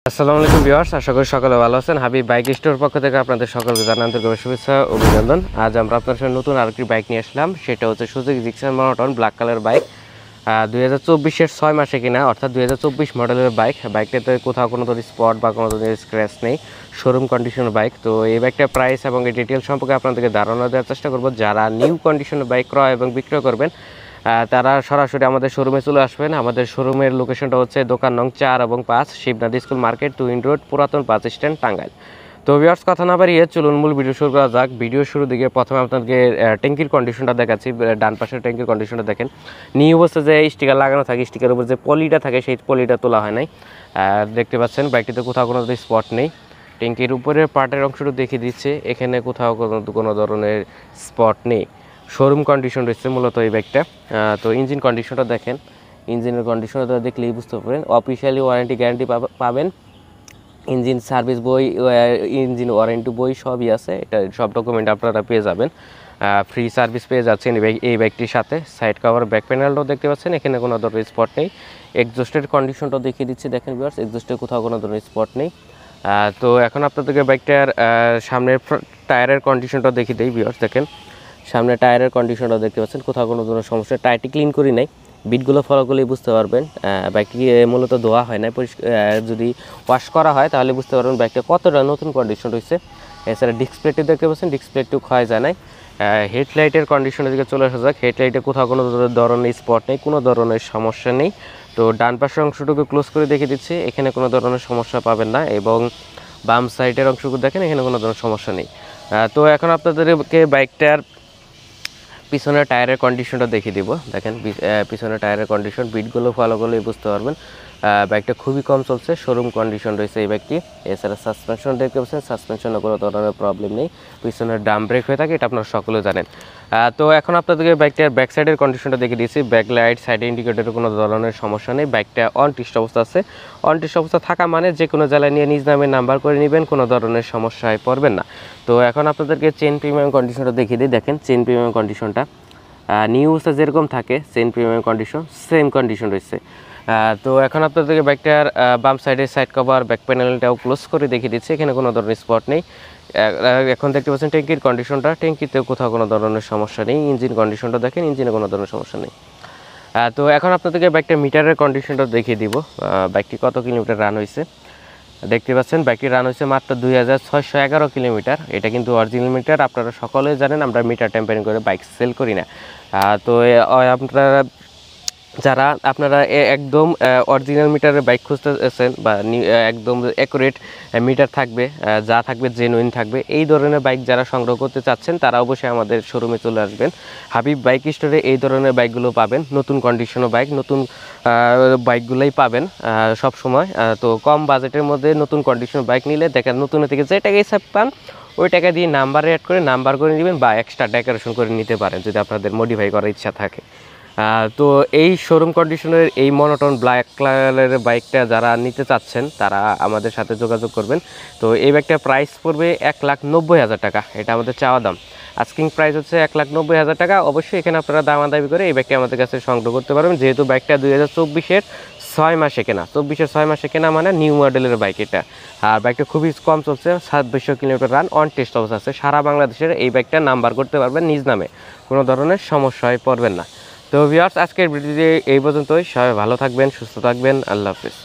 আসসালামু আলাইকুম ভিউয়ার্স, আশা করি সকলে ভালো আছেন। হাবিব বাইক স্টোর পক্ষ থেকে আপনাদের সকলকে জানাই আন্তরিক শুভেচ্ছা ও অভিনন্দন। আজ আমরা আপনার সাথে নতুন আরেকটি বাইক নিয়ে আসলাম, সেটা হচ্ছে Suzuki Gixxer monotone black colour bike. 2024-এর 6 মাসে কিনা, অর্থাৎ 2024 মডেলের বাইক। বাইকটাতে কোথাও কোনো ধরনের স্পট বা কোনো ধরনের স্ক্র্যাচ নেই, শোরুম কন্ডিশনের বাইক। তো এই বাইকটার প্রাইস এবং এই ডিটেল সম্পর্কে আপনাদেরকে ধারণা দেওয়ার চেষ্টা করব। যারা নিউ কন্ডিশনের বাইক ক্রয় এবং বিক্রয় করবেন তারা সরাসরি আমাদের শোরুমে চলে আসবেন। আমাদের শোরুমের লোকেশনটা হচ্ছে দোকান নং 4 এবং 5, Shibnath school market, twin road, পুরাতন বাস স্ট্যান্ড, টাঙ্গাইল। তো ভিউয়ার্স, কথা না বাড়িয়ে চলুন মূল ভিডিও শুরু করা যাক। ভিডিও শুরু দিকে প্রথমে আপনাদেরকে ট্যাঙ্কির কন্ডিশনটা দেখাচ্ছি। ডান পাশের ট্যাঙ্কির কন্ডিশনটা দেখেন। নিউ অবস্থা যে স্টিকার লাগানো থাকে, স্টিকারের উপর যে পলিটা থাকে সেই পলিটা তোলা হয় নাই। দেখতে পাচ্ছেন বাইকটিতে কোথাও কোনো স্পট নেই। ট্যাঙ্কির উপরের পার্টের অংশটা দেখিয়ে দিচ্ছে, এখানে কোথাও কোনো ধরনের স্পট নেই। শোরুম কন্ডিশন রয়েছে মূলত এই বাইকটা। তো ইঞ্জিন কন্ডিশনটা দেখেন, ইঞ্জিনের কন্ডিশনটা দেখলেই বুঝতে পারবেন। অফিসিয়ালি ওয়ারেন্টি গ্যারান্টি পাবেন, ইঞ্জিন সার্ভিস বই, ইঞ্জিন ওয়ারেন্টি বই সবই আছে। এটা সব ডকুমেন্ট আপনারা পেয়ে যাবেন। ফ্রি সার্ভিস পেয়ে যাচ্ছেন এই বাইকটির সাথে। সাইড কভার, ব্যাক প্যানেলটাও দেখতে পাচ্ছেন, এখানে কোনো ধরনের স্পট নেই। এক্সজস্টের কন্ডিশনটাও দেখিয়ে দিচ্ছি, দেখেন ভিউয়ার্স, এক্সজস্টের কোথাও কোনো ধরনের স্পট নেই। তো এখন আপনাদেরকে বাইকটার সামনের টায়ারের কন্ডিশনটা দেখিয়ে দিই ভিউয়ার্স। দেখেন সামনে টায়ারের কন্ডিশনটা দেখতে পাচ্ছেন, কোথাও কোনো ধরনের সমস্যা। টায়ারটি ক্লিন করি নাই, বিটগুলো ফলো করলেই বুঝতে পারবেন। বাইকটি মূলত ধোয়া হয় না, যদি ওয়াশ করা হয় তাহলে বুঝতে পারবেন বাইকটা কতটা নতুন কন্ডিশন রয়েছে। এছাড়া ডিসপ্লেটি দেখতে পাচ্ছেন, ডিসপ্লেটিও ক্ষয় যায় নাই। হেডলাইটের কন্ডিশনের দিকে চলে আসা যাক। হেডলাইটে কোথাও কোনো ধরনের স্পট নেই, কোনো ধরনের সমস্যা নেই। তো ডান পাশের অংশটুকু ক্লোজ করে দেখিয়ে দিচ্ছি, এখানে কোনো ধরনের সমস্যা পাবেন না। এবং বাম সাইডের অংশটুকু দেখেন, এখানে কোনো ধরনের সমস্যা নেই। তো এখন আপনাদেরকে বাইকটার পিছনের টায়ারের কন্ডিশনটা দেখিয়ে দিব। দেখেন পিছনের টায়ারের কন্ডিশন, বিটগুলো ফলো করলেই বুঝতে পারবেন। বাইকটা খুবই কম চলছে, শোরুম কন্ডিশন রয়েছে এই বাইকটি। এছাড়া সাসপেনশন দেখতে পাচ্ছেন, সাসপেনশনে কোনো ধরনের প্রবলেম নেই। পিছনের ডাম ব্রেক হয়ে থাকে, এটা আপনারা সকলে জানেন। তো এখন আপনাদেরকে বাইকটার ব্যাক সাইডের কন্ডিশনটা দেখিয়ে দিয়েছি। ব্যাক লাইট, সাইড ইন্ডিকেটরের কোনো ধরনের সমস্যা নেই। বাইকটা অন টেস্ট অবস্থা আছে। অন টেস্ট অবস্থা থাকা মানে যে কোনো জেলায় নিয়ে নিজ নামে নাম্বার করে নেবেন, কোনো ধরনের সমস্যায় পড়বেন না। তো এখন আপনাদেরকে চেন প্রিমিয়াম কন্ডিশনটা দেখিয়ে দিই। দেখেন চেন প্রিমিয়াম কন্ডিশনটা নিউজটা যেরকম থাকে, chain premium condition same condition রয়েছে। তো এখন আপনাদেরকে বাইকটার বাম সাইডের সাইড কভার, ব্যাক প্যানেলটাও ক্লোজ করে দেখিয়ে দিচ্ছে, এখানে কোনো ধরনের স্পট নেই। এখন দেখতে পাচ্ছেন ট্যাঙ্কির কন্ডিশনটা, ট্যাঙ্কিতেও কোথাও কোনো ধরনের সমস্যা নেই। ইঞ্জিন কন্ডিশনটা দেখেন, ইঞ্জিনে কোনো ধরনের সমস্যা নেই। তো এখন আপনাদেরকে বাইকটার মিটারের কন্ডিশনটা দেখিয়ে দিব, বাইকটি কত কিলোমিটার রান হয়েছে। দেখতে পাচ্ছেন বাইকটি রান হয়েছে মাত্র 2611 কিলোমিটার। এটা কিন্তু অরিজিনাল মিটার, আপনারা সকলে জানেন আমরা মিটার টেম্পারিং করে বাইক সেল করি না। তো আপনারা একদম অরিজিনাল মিটারের বাইক খুঁজতেছেন বা একদম অ্যাকুরেট মিটার থাকবে, যা থাকবে জেনুইন থাকবে, এই ধরনের বাইক যারা সংগ্রহ করতে চাচ্ছেন তারা অবশ্যই আমাদের শোরুমে চলে আসবেন। হাবিব বাইক স্টোরে এই ধরনের বাইকগুলো পাবেন, নতুন কন্ডিশনের বাইক, নতুন বাইকগুলোই পাবেন সব সময়। তো কম বাজেটের মধ্যে নতুন কন্ডিশনের বাইক নিলে দেখেন, নতুনের থেকে যে টাকা হিসাব পান ওই টাকা দিয়ে নাম্বার অ্যাড করে নাম্বার করে নেবেন বা এক্সট্রা ডেকোরেশন করে নিতে পারেন যদি আপনাদের মডিফাই করার ইচ্ছা থাকে। তো এই শোরুম কন্ডিশনের এই মনোটন ব্ল্যাক কালারের বাইকটা যারা নিতে চাচ্ছেন তারা আমাদের সাথে যোগাযোগ করবেন। তো এই বাইকটার প্রাইস পড়বে 1,90,000 টাকা, এটা আমাদের চাওয়া দাম। আস্কিং প্রাইস হচ্ছে 1,90,000 টাকা। অবশ্যই এখানে আপনারা দামাদামি করে এই বাইকটা আমাদের কাছে সংগ্রহ করতে পারবেন, যেহেতু বাইকটা 2024-এর 6 মাসে কেনা। 24-এর 6 মাসে কেনা মানে নিউ মডেলের বাইক এটা। আর বাইকটা খুবই কম চলছে, 2700 কিলোমিটার রান, অন টেস্ট অবস্থা আছে। সারা বাংলাদেশের এই বাইকটা নাম্বার করতে পারবেন নিজ নামে, কোনো ধরনের সমস্যায় পড়বেন না। তো ভিউয়ার্স, আজকের ভিডিওটি এই পর্যন্তই। সবাই ভালো থাকবেন, সুস্থ থাকবেন, আল্লাহ হাফেজ।